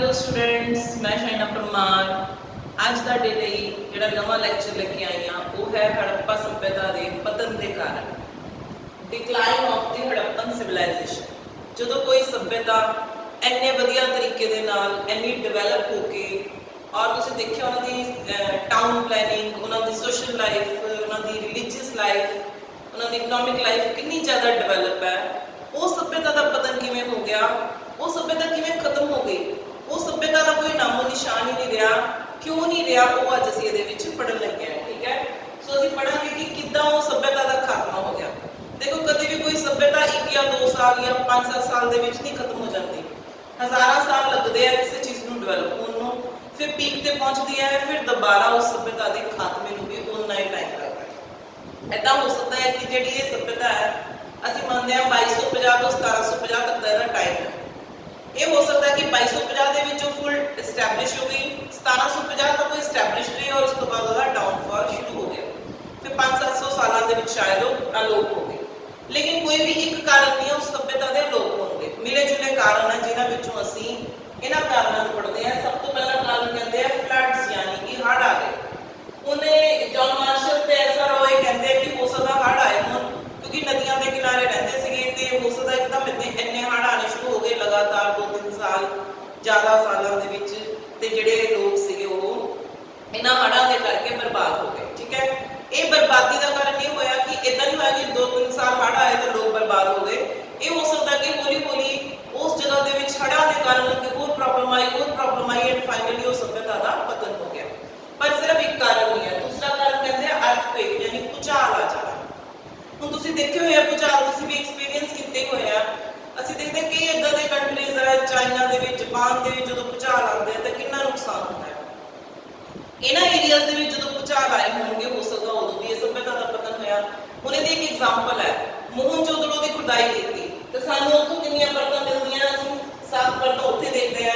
Hello students, मैं शाइना परमार ਅੱਜ ਦਾ ਡੇ ਲਈ ਜਿਹੜਾ ਨਵਾਂ ਲੈਕਚਰ ਲੈ ਕੇ ਆਈ ਹਾਂ ਉਹ ਹੈ ਹੜੱਪਾ ਸਭਿਅਤਾ ਦੇ ਪਤਨ ਦੇ ਕਾਰਨ decline of the Harappan civilisation. ਜਦੋਂ ਕੋਈ ਸਭਿਅਤਾ ਇੰਨੇ ਵਧੀਆ ਤਰੀਕੇ ਦੇ ਨਾਲ ਇੰਨੀ ਡਿਵੈਲਪ ਹੋ ਕੇ ਔਰ ਤੁਸੀਂ ਦੇਖਿਆ ਉਹਨਾਂ ਦੀ ਟਾਊਨ ਪਲੈਨਿੰਗ, ਉਹਨਾਂ ਦੀ ਸੋਸ਼ਲ ਲਾਈਫ, ਉਹਨਾਂ ਦੀ ਰਿਲੀਜੀਅਸ ਲਾਈਫ, ਉਹਨਾਂ ਦੀ ਇਕਨੋਮਿਕ ਲਾਈਫ ਕਿੰਨੀ ਜ਼ਿਆਦਾ ਡਿਵੈਲਪ ਹੈ, ਉਹ ਸਭਿਅਤਾ ਦਾ ਪਤਨ ਕਿਵੇਂ ਹੋ ਗਿਆ, ਉਹ ਸਭਿਅਤਾ ਕਿਵੇਂ ਖਤਮ ਹੋ ਗਈ, ਉਹ ਸਭਿਅਤਾ ਦਾ ਕੋਈ ਨਾਮੋ ਨਿਸ਼ਾਨ ਹੀ ਨਹੀਂ ਰਿਹਾ। क्यों नहीं रहा वो अज असीं इहदे विच पढ़न लगे हैं। ठीक है, सो असीं पढ़ांगे कि किद्दां वो सभ्यता का खात्मा हो गया। देखो कभी भी कोई सभ्यता 1 या 2 साल या 5-7 साल दे विच नहीं खत्म हो जाती, हज़ारां साल लगदे हैं किसी चीज़ नूं डिवेलप होण नूं, फिर पीक ते पहुंचदी है, फिर दोबारा उस सभ्यता के खात्मे नूं भी उन्ना ही टाइम लगदा है। ऐदां हो सकता है कि जिहड़ी ये सभ्यता है असीं मंनदे हां 2250 तो 1750 तक दा इहदा टाइम है। ये हो सकता है कि 2250 के विचों फुल इस्टैबलिश हो गई, 1750 तक कोई इस्टैबलिश रही और उस तो बाद उसका डाउनफॉल शुरू हो गया, फिर 500-700 सालों के शायद वो अलोप हो गए। लेकिन कोई भी एक कारण नहीं है उस सभ्यता के अलोप होने के, मिले जुले कारण है जिन्हां विचों असीं इन्हां कारणों को पढ़ते हैं। सब तो पहला कारण कहते हैं फ्लड्स, यानी कि हड़ आ गए। उन्हें जॉन मार्शल ते एसआर रॉय कहते हैं कि हो सकता हड़ आए होण, क्योंकि नदियां के किनारे रहते सीगे ते हो सकता एकदम इन्ने हड़ आने शुरू हो गए लगातार 2-3 साल ज़्यादा सालों के विच, ते जिहड़े लोग सीगे वो इन्हां हड़ां दे करके बर्बाद हो गए। ठीक है, ये बर्बादी का कारण ये होया कि इदां नहीं होया कि 2-3 साल हड़ आए तो लोग बर्बाद हो गए। ये हो सकता कि हौली हौली उस जगह के विच हड़ां के कारण होर प्रॉब्लम आई एंड फाइनली वो सभ्यता का पतन हो गया। पर सिर्फ एक कारण नहीं है, दूसरा कारण कहते हैं अर्थक्वेक, यानी भूचाल आ जाना। ਹੁਣ ਤੁਸੀਂ ਦੇਖੇ ਹੋਏ ਆ ਭੂਚਾਲ, ਤੁਸੀਂ ਵੀ ਐਕਸਪੀਰੀਅੰਸ ਕੀਤੇ ਹੋਏ ਆ। ਅਸੀਂ ਦੇਖਦੇ ਕਿ ਇਦਾਂ ਦੇ ਕੰਟਰੀਜ਼ ਆ, ਚਾਈਨਾ ਦੇ ਵਿੱਚ, ਜਾਪਾਨ ਦੇ ਵਿੱਚ ਜਦੋਂ ਭੂਚਾਲ ਆਉਂਦੇ ਆ ਤਾਂ ਕਿੰਨਾ ਨੁਕਸਾਨ ਹੁੰਦਾ ਹੈ। ਇਹਨਾਂ ਏਰੀਆਜ਼ ਦੇ ਵਿੱਚ ਜਦੋਂ ਭੂਚਾਲ ਆਏ ਹੋਣਗੇ ਹੋ ਸਕਦਾ ਉਦੋਂ ਵੀ ਇਹ ਸਭਿਅਤਾ ਦਾ ਪਤਨ ਹੋਇਆ। ਹੁਣ ਇਹਦੀ ਇੱਕ ਐਗਜ਼ਾਮਪਲ ਹੈ, ਮੋਹਨਜੋਦੜੋ ਦੀ ਖੁਦਾਈ ਕੀਤੀ ਤੇ ਸਾਨੂੰ ਉੱਥੋਂ ਕਿੰਨੀਆਂ ਪਰਤਾਂ ਮਿਲਦੀਆਂ, ਅਸੀਂ 7 ਪਰਤਾਂ ਉੱਥੇ ਦੇਖਦੇ ਆ।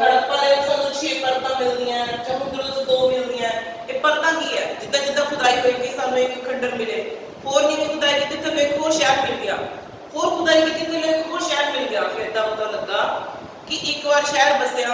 ਹੜੱਪਾ ਦੇ ਵਿੱਚ ਸਾਨੂੰ 6 ਪਰਤਾਂ ਮਿਲਦੀਆਂ, ਚਮੁੰਦਰੋਂ 'ਚ 2 ਮਿਲਦੀਆਂ। ਇਹ ਪਰਤਾਂ ਕੀ ਹੈ? ਜਿੱਦਾਂ ਜਿੱਦਾਂ ਖੁਦਾਈ ਹੋਏਗੀ ਸਾਨੂੰ ਇੱਕ ਖੰਡਰ ਮਿਲੇ, ਹੋਰ नीवी खुदाई की थले एक और शहर मिल गया, और खुदाई की थले एक और शहर मिल गया। फिर इदा पता लगा कि एक बार शहर बसया,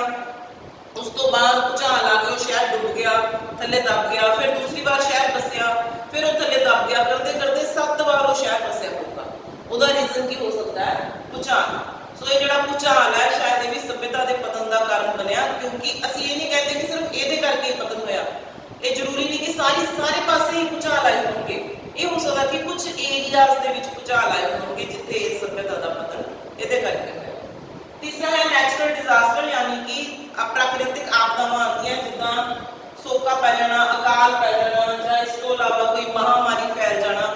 उस तो बाद भूचाल आ गया, शहर डुब गया, थले दब गया, फिर दूसरी बार शहर बसया, फिर वो थले दब गया, करते करते 7 बार वो शहर बसया होगा। उसका रीजन की हो सकता है? भूचाल। सो ये जो भूचाल है शायद ये भी सभ्यता के पतन का कारण बनया, क्योंकि असीं ये नहीं कहते कि सिर्फ ये करके पतन होया। ये जरूरी नहीं कि सारे पासे ही भूचाल आए होंगे, ये हो सकता कि कुछ एरियाज के विच भूचाल आए होंगे जिथे इस सभ्यता का पतन ये करके है। तीसरा है नेचुरल डिजास्टर, यानी कि प्राकृतिक आपदावां आती हैं, जिदा सोका पै जाना, अकाल पै जाना, या इस तो अलावा कोई महामारी फैल जाना।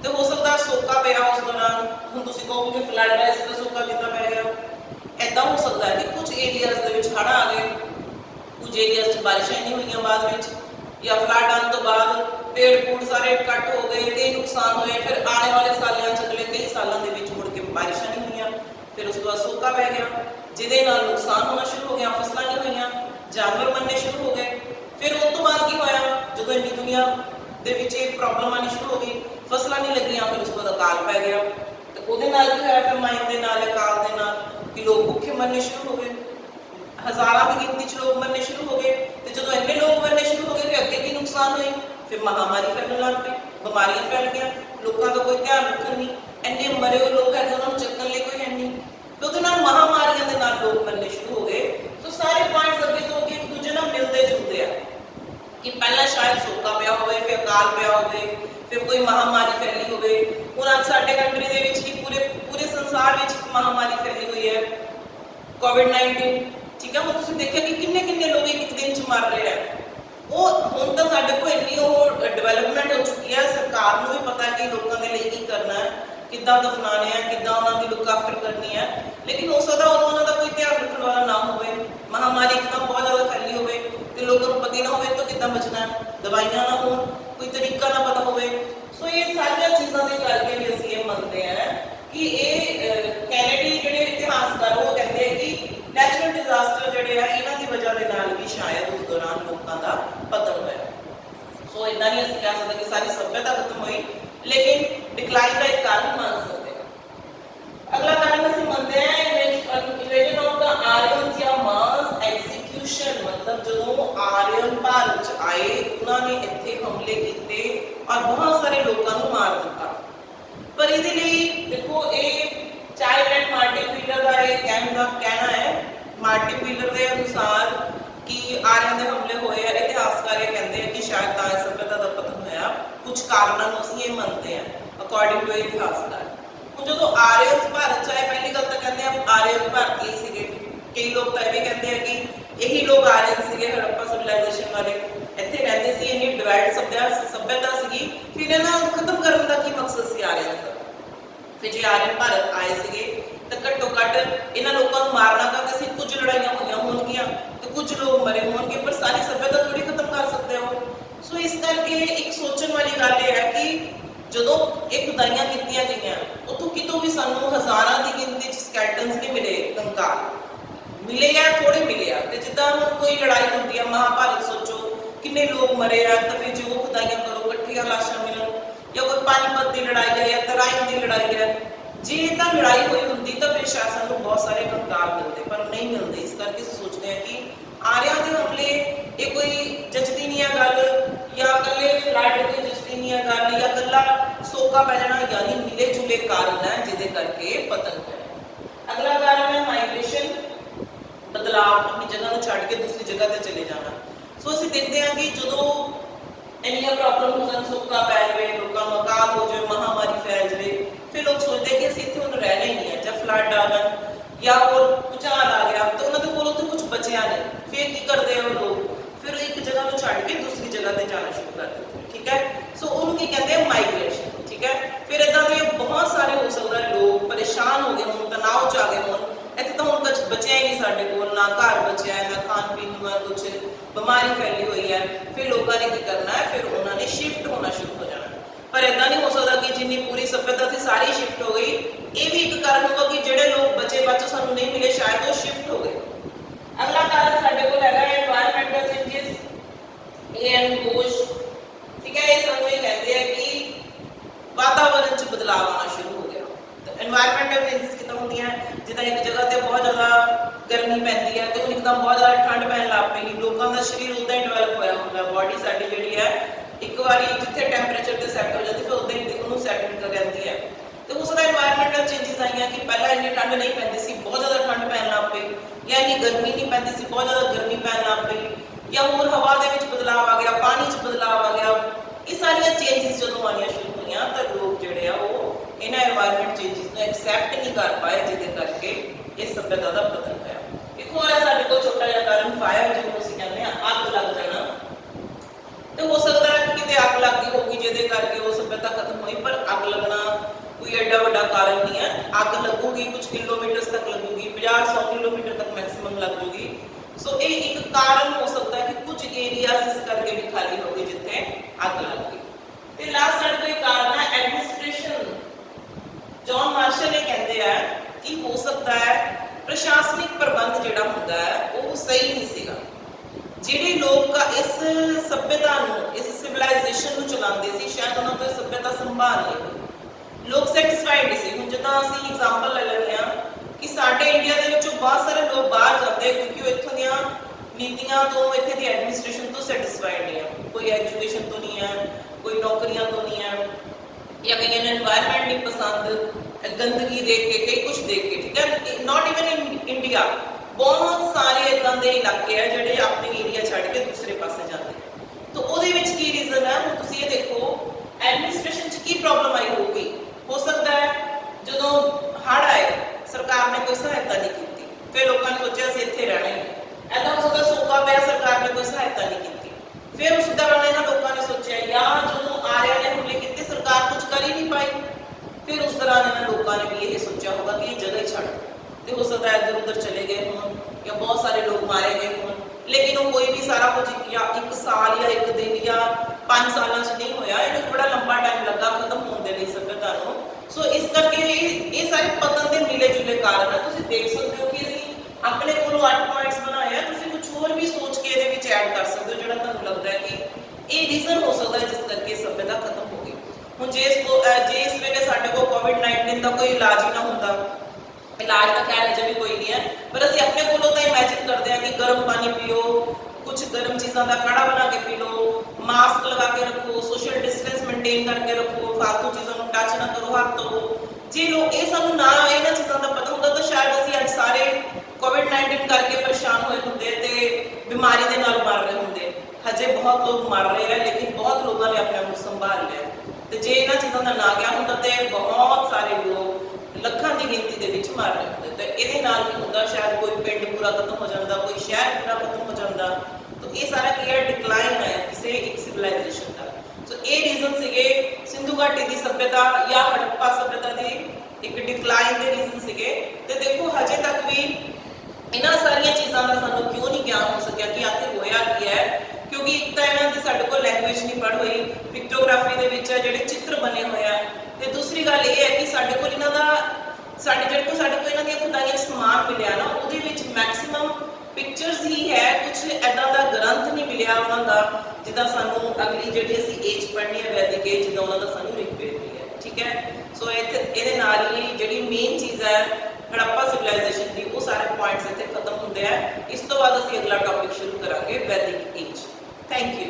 तो हो सकता सोका पिया उस दौरान, हुण तुसीं कहोगे फ्लड है, इस तो सोका कितना पै गया। ऐदा हो सकता है कि कुछ एरियाज के विच हड़ आ गए, कुछ एरियाज बारिशां नहीं हुई बाद में, या फ्लड आने तो बाद पेड़ पूड़ सारे कट हो गए, कई नुकसान हुए, फिर आने वाले सालों अगले कई सालों के विच मुड़ के बारिशां नहीं हुई, फिर उस बाद सूखा पै गया जिहदे नाल नुकसान होना शुरू हो गया, फसलां नहीं हुई, जानवर मरने शुरू हो गए। फिर उस तो बाद की होया, जदों इन्नी दुनिया दे विच एक प्रॉब्लम आनी शुरू हो गई, फसलां नहीं लगियां, फिर उस बाद अकाल पै गया। तो उहदे नाल की होया, फिर माइन दे नाल अकाल दे नाल कि लोग भुखे मरने शुरू हो गए, हज़ारां की गिनती च लोग मरने शुरू हो गए। तो जो इन्ने लोग मरने शुरू हो गए, फिर अगे की नुकसान हुई, फिर महामारी फैलने लग पई, बीमारियां फैल गई, लोगों का कोई ध्यान रखने नहीं, इन्ने मरे हुए लोग है उन्होंने चकन लिए कोई है नहीं, तो उहदे नाल महामारियों के नाल लोग मरने शुरू हो गए। तो सारे पॉइंट्स अगे तो अगे एक दूजे नाल मिलते जुलते हैं कि पहला शायद सोका पिया होवे, फिर अकाल पिया होवे, फिर कोई महामारी फैली होवे। हुण अज साडे कंट्री दे विच ही पूरे संसार विच एक महामारी फैली हुई है, कोविड-19। ठीक है, वो तुसीं देखिया कि किन्ने किन्ने लोग एक दिन च मर रहे हैं। वो हुण तां साडे कोल इन्नी डिवेलपमेंट हो चुकी है, सरकार नूं भी पता है कि लोगों के लिए की करना है, किद्दां दफनाने हैं, किद्दां उन्हां दी लुक आफ्टर करनी है। लेकिन हो सकता उदों उन्हां दा कोई ध्यान रखने वाला ना होवे, महामारी एकदम बहुत ज़्यादा फैली होवे ते लोगों को पता ना होवे तो किद्दां बचना है, दवाइयां ना होण, कोई तरीका ना पता होवे। सो ये सारियां चीज़ां दे करके भी असीं ये मनते हैं कि ये कैनेडी जिहड़े इतिहासकार वो कहते हैं कि नैचुरल डिजास्टर जिहड़े है इन्हां दी वजह दे नाल भी शायद उस दौरान लोगों का पतन होया। सो इदां नहीं असीं कह सकते कि सारी सभ्यता खत्म हुई, लेकिन डिक्लाइन का एक कारण मान सकते हैं। अगला कारण असीं मनते हैं इन्वेजन ऑफ द आर्यन्स या ने इत्थे हमले किए और बहुत सारे लोगों को मार दिता। पर ये देखो ये चाइल्ड एंड मार्टिन व्हीलर का ये कहना है। मार्टिन व्हीलर के अनुसार कि आर्यन के हमले होए है, इतिहासकार ये कहते हैं कि शायद तां सभ्यता का पतन होया। कुछ कारणों को असं ये मानते हैं अकॉर्डिंग टू इतिहासकार। जो आर्यन भारत चाहे पहली गल तो कहते हैं आर्यन भारतीय सीगे, कई लोग तो यह भी कहते हैं कि यही लोग आर्यन सीगे हड़प्पा सिविलाइजेशन वाले इत्थे रहंदे सी, इन्नी डिवाइड सभ्यता सीगी। फिर इन्हां नूं खत्म करन दा की मकसद सी आर्यन दा? फिर जे आर्यन भारत आए सीगे तो घट्टो घट्ट इन्हां लोकां नूं मारना गा सी। कुछ लड़ाइयां होईयां होणगियां तो कुछ लोग मरे होणगे, पर सारी सभ्यता थोड़ी खत्म कर सकते हो। सो इस करके एक सोचण वाली गल है कि जो ये खुदाइयां कीतियां गईयां उतों कितों भी सानू हज़ारां की गिनती स्कैल्टन्स नहीं मिले, कंकाल मिले या थोड़े मिले आ। जिद्दां कोई लड़ाई होंदी है महाभारत सोचो किन्ने लोग मरे आ, तो फिर जो खुदाइयां करो कट्ठियां लाशां मिलन, या कोई पानीपत की लड़ाई है या तराइन की लड़ाई है, जे तो लड़ाई हुई होंदी तो फिर शायद सानू बहुत सारे कंकाल मिलते, पर नहीं मिलते। इस करके सोचते हैं कि आर्यां दे हमले ये कोई जचदी नहीं है गल, या कल्ले फ्लड की जचदी नहीं है गल, या कल्ला सोका पै जाना, यानी मिले जुले कारण है जिहदे करके पतन है। अगला कारण है माइग्रेशन, बदलाव, अपनी जगह को छड्ड के दूसरी जगह पर चले जाना। सो असीं देखते हैं कि जो इन्नियां प्रॉब्लम हो जाए, सोका पै जाए, लोगों को अकाल हो जाए, महामारी फैल जाए, फिर लोग सोचते हैं कि असीं इत्थे हुण रहना ही नहीं है। जब फ्लड आ गए या और भूचाल आ गया तो उन्होंने कोल उत्थे कुछ बचिया नहीं, फिर की करते हैं वो लोग? फिर एक जगह को छड्ड के दूसरी जगह पर जाना शुरू कर देते हैं। ठीक है, सो उन्होंने की कहते हैं माइग्रेशन। ठीक है, फिर इदां दे बहुत सारे हो सकता है लोग परेशान हो गए होण, तनाव च आ गए होण, इत्थे तो हुण कुछ बचिया ही नहीं साडे कोल, ना घर बचिया है, ना खान पीन नूं है, कुछ बीमारी फैली हुई है। फिर लोगों ने की करना है, फिर उन्होंने शिफ्ट होना शुरू हो जाना। पर इदा नहीं हो सकता कि जिन्नी पूरी सभ्यता थी सारी शिफ्ट हो गई। ये भी एक कारण होगा कि जिहड़े लोग बचे बच्चे सानू नहीं मिले शायद वो शिफ्ट हो गए। अगला कारण साडे कोल हैगा एनवायरमेंटल चेंजेस, घोष। ठीक है, ये सानू ये कहते हैं कि वातावरण च बदलाव आना शुरू हो गया। तो एनवायरमेंटल चेंजेस कितों होंदियां? जिद्दां एक जगह ते बहुत ज़्यादा गर्मी पैंदी है तो हुण एकदम बहुत ज़्यादा ठंड पैन लग पई, लोगों का शरीर उदा ही डिवेलप होया हुंदा, बॉडी साडी जिहड़ी है एक बार जिथे टैंपरेचर से सैट हो जाती फिर उदा ही उन्होंने सैटिंग कर रहती है। तो हो सकता एनवायरमेंटल चेंजेस आई कि पहले इन्नी ठंड नहीं पैंदी सी, बहुत ज़्यादा ठंड पैन लग पई, या इन्नी गर्मी नहीं पैंदी सी, बहुत ज़्यादा गर्मी पैन लग पई, या होर हवा दे विच बदलाव आ गया, पानी च बदलाव आ गया। ये सारिया चेंजेस जो आनिया शुरू हुई तो लोग जोड़े आ वो इन्होंने एनवायरमेंट चेंजेस को एक्सैप्ट नहीं कर पाए, जिसके करके इस सभ्यता का पतन होया। एक होर है साडे कोल छोटा जिहा कारण फायर, जिन्होंने असीं कहते हैं अग लग जाना। तो हो सकता है कि अग लग गई होगी जिहदे करके वो सभ्यता खत्म हुई, पर अग लगना कोई एडा वड्डा कारण नहीं है। अग लगूगी कुछ किलोमीटर तक लगूगी, 50-100 किलोमीटर तक मैक्सिमम लग जूगी। सो ये एक कारण हो सकता है कि कुछ एरिया इस करके भी खाली हो गए जिथे अग लग गई। तो लास्ट साइड कोई कारण है एडमिनिस्ट्रेशन। जॉन मार्शल ये कहते हैं कि हो सकता है प्रशासनिक प्रबंध जिहड़ा हुंदा है वो सही नहीं सीगा। जिहड़े लोग का इस सभ्यता इस सिविलाइजेशन को चलाते सी शायद उन्होंने तो सभ्यता संभाल नहीं, लोग सैटिस्फाइड नहीं सी। हुण जिद्दां असीं एग्जाम्पल ले लैंदे हां कि साडे इंडिया दे विचों बहुत सारे लोग बाहर जाते क्योंकि वो इत्थों दीयां नीतियां तो इत्थे दी एडमिनिस्ट्रेशन तो सैटिस्फाइड नहीं है, कोई एजुकेशन तो नहीं है, कोई नौकरियां तो नहीं है, या कई एनवायरमेंट नहीं पसंद, गंदगी देख के, कई कुछ देख के। ठीक है, नॉट इवन इन इंडिया बहुत सारे इदां दे इलाके है जिहड़े अपने एरिया छड्ड के दूसरे पासे जाते हैं। तो उहदे विच की रीजन है? हुण तुसीं ये देखो एडमिनिस्ट्रेशन च की प्रॉब्लम आई होगी। हो सकता है जदों हड़ आए सरकार ने कोई सहायता नहीं की, फिर लोगों ने सोचा असीं इत्थे रहना ही। ऐसा हो सकता सोका पिया सरकार ने कोई सहायता नहीं की, फिर उस दौरान इन्हां लोगों ने सोचा या जदों आर्या ने हमले किए सरकार कुछ कर ही नहीं पाई, फिर उस दौरान इन्हां लोगों ने भी ये सोचा होगा कि ये जगह ही छड्ड, तो हो सकता है इधर उधर चले गए हों या बहुत सारे लोग मारे गए हों। लेकिन वो कोई भी सारा कुछ या एक साल या एक दिन या 5 सालों से नहीं होया, इन्हें बड़ा लंबा टाइम लगा खत्म होने लिए सभ्यता को। सो इस करके ये सारे पतन के मिले जुले कारण है। तुम देख सकते हो कि असीं अपने को 8 पॉइंट्स बनाए हैं, तुम कुछ होर भी सोच के ये ऐड कर सकते हो जो तुहानूं लगता है कि ये रीजन हो सकता है जिस करके सभ्यता खत्म हो गई। हुण जे इस वेले साडे कोल कोविड-19 का कोई इलाज ही ना होंदा, इलाज का खैर अजे भी कोई नहीं है, पर असीं अपने कोलों तो इमेजिन करते हैं कि गर्म पानी पियो, कुछ गर्म चीज़ों का काढ़ा बना के पी लो, ਮਾਸਕ ਲਗਾ ਕੇ ਰੱਖੋ, ਸੋਸ਼ਲ ਡਿਸਟੈਂਸ ਮੇਨਟੇਨ ਕਰਕੇ ਰੱਖੋ, ਫालतू ਚੀਜ਼ਾਂ ਨੂੰ ਟੱਚ ਨਾ ਕਰੋ, ਹੱਥ ਧੋਵੋ। ਜੇ ਲੋਕ ਇਹ ਸਾਨੂੰ ਨਾ ਇਹਨਾਂ ਚੀਜ਼ਾਂ ਦਾ ਪਤਾ ਹੁੰਦਾ ਤਾਂ ਸ਼ਾਇਦ ਅਸੀਂ ਅੱਜ ਸਾਰੇ ਕੋਵਿਡ-19 ਕਰਕੇ ਪਰੇਸ਼ਾਨ ਹੋਏ ਹੁੰਦੇ ਤੇ ਬਿਮਾਰੀ ਦੇ ਨਾਲ ਮਰ ਰਹੇ ਹੁੰਦੇ। ਹਜੇ ਬਹੁਤ ਲੋਕ ਮਰ ਰਹੇ ਹੈ, ਲੇਕਿਨ ਬਹੁਤ ਲੋਕਾਂ ਨੇ ਆਪਣੇ ਆਪ ਨੂੰ ਸੰਭਾਲ ਲਿਆ। ਤੇ ਜੇ ਇਹਨਾਂ ਚੀਜ਼ਾਂ ਦਾ ਨਾ ਗਿਆ ਹੁੰਦਾ ਤੇ ਬਹੁਤ ਸਾਰੇ ਲੋਕ ਲੱਖਾਂ ਦੀ ਗਿਣਤੀ ਦੇ ਵਿੱਚ ਮਰ ਰਹੇ ਹੁੰਦੇ। ਤੇ ਇਹਦੇ ਨਾਲ ਕੀ ਹੁੰਦਾ, ਸ਼ਾਇਦ ਕੋਈ ਪਿੰਡ ਪੂਰਾ ਖਤਮ ਹੋ ਜਾਂਦਾ, ਕੋਈ ਸ਼ਹਿਰ ਪੂਰਾ ਖਤਮ ਹੋ ਜਾਂਦਾ। तो ये सारा की है डिक्लाइन है किसी एक सिविलाइजेशन का। सो ये रीजन सीगे सिंधु घाटी की सभ्यता या हड़प्पा सभ्यता की एक डिक्लाइन के रीजन सीगे। ते देखो हजे तक भी इन्हां सारियां चीज़ां दा सानू क्यों नहीं ज्ञान हो सकिया कि आखिर होया की है, क्योंकि एक तो इन्हां दी साडे कोल लैंग्वेज नहीं पढ़ हुई, पिक्टोग्राफी दे विच जिहड़े चित्र बने हुए हैं। ते दूसरी गल ये है कि साडे कोल इन्हां दा साडे कोल इन्हां दी खुदाइयां समान मिलिया ना, उहदे विच मैक्सिमम पिक्चर्स ही है, कुछ ऐदा दा ग्रंथ नहीं मिलिया उन्हां दा जिद्दां सानू अगली जिहड़ी असीं एज पढ़नी है वैदिक एज, जिद्दां उन्हां दा सानू ऋग्वेद मिलिया। ठीक है, सो इहदे नाल ही जिहड़ी मेन चीज़ है हड़प्पा सिविलाइजेशन की, वो सारे पॉइंट्स इत्थे खत्म होंदे हैं। इस तो बाद असीं अगला टॉपिक शुरू करांगे वैदिक एज। Thank you.